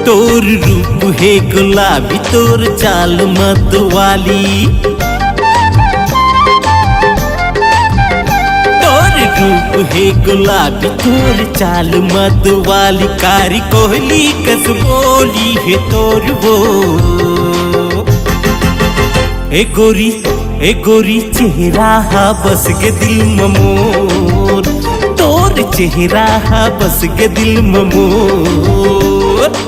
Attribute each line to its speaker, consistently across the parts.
Speaker 1: तोर रूप है गुलाबी तोर चाल मतवाली, तोर रूप है गुलाबी तोर चाल मतवाली, कारी कोहली कस बोली है तोर वो। ए गोरी चेहरा हा बस के दिल ममोर, तोर चेहरा हा बस के दिल ममोर।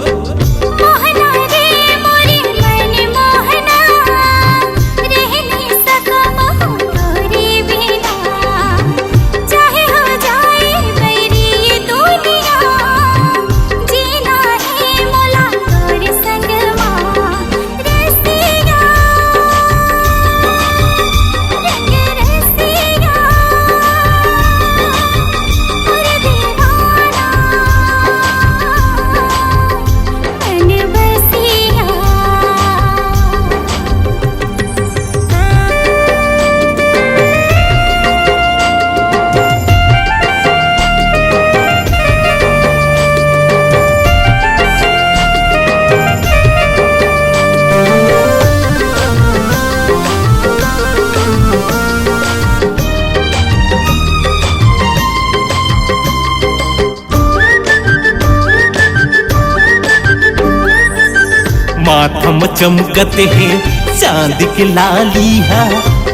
Speaker 1: माथम चमकते हैं चांद की लाली है,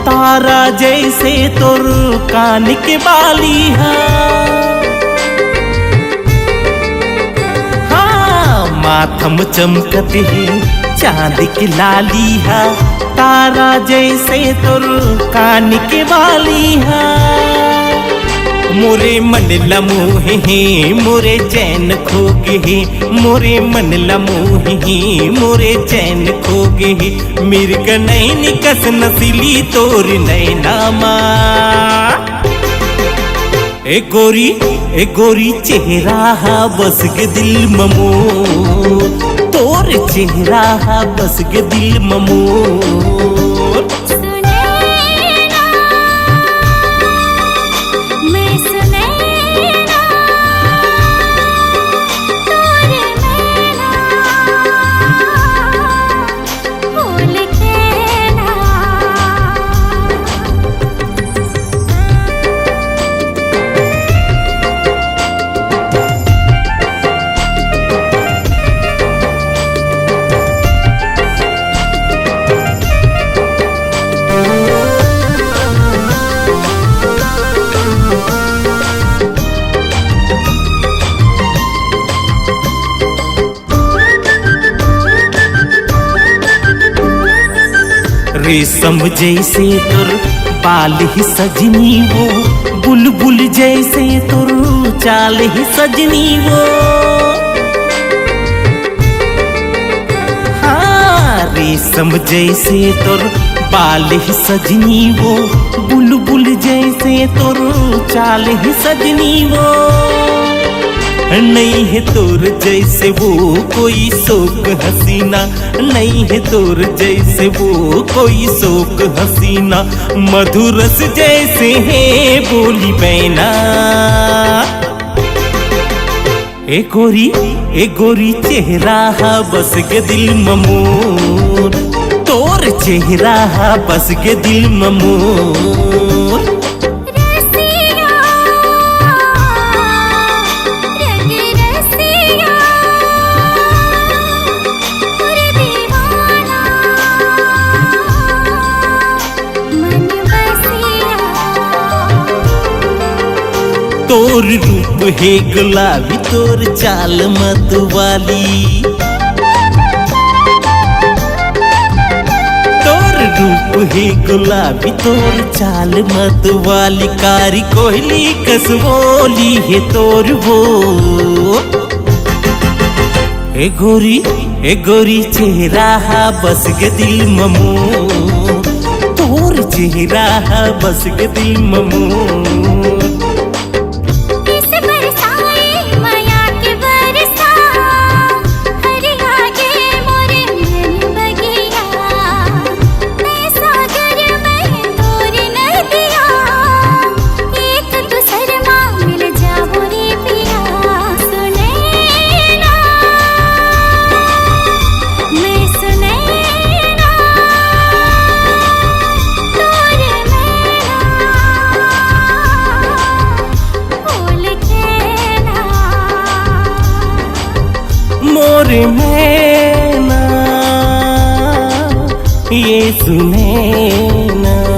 Speaker 1: तारा जैसे तोर कान के बाली है। हाँ माथम चमकते हैं चांद की लाली है, तारा जैसे तोर कान के बाली है। मोरे मन लमोहे हैं मोरे चैन खो गए, मोरे मन लमोहे हैं मोरे चैन खो गए। मिर्ग नैन कस नसीली तोर नैनामा, ए गोरी चेहरा हा बस के दिल ममोर, तोर चेहरा हा बस के दिल ममोर। रेशम जैसे तोर बाल ही सजनी वो, बुलबुल जैसे तोर चाल ही सजनी वो। हाँ रेशम जैसे तोर बाल ही सजनी वो, बुलबुल जैसे तोर चाल ही सजनी वो। नहीं है तोर जैसे वो कोई शोक हसीना, नहीं है तोर जैसे वो कोई शोक हसीना। मधुरस जैसे है बोली बैना, ए गोरी चेहरा हा बस के दिल ममोर, तोर चेहरा हा बस के दिल ममोर। तोर रूप है गुलाबी तोर चाल मतवाली, तोर रूप है गुलाबी तोर चाल मतवाली, कारी कोहली कस बोली है तोर वो। ए गोरी चेहरा हा बस के दिल ममोर, तोर चेहरा हा बस के दिल ममोर। मोरे मैना ये सुने ना।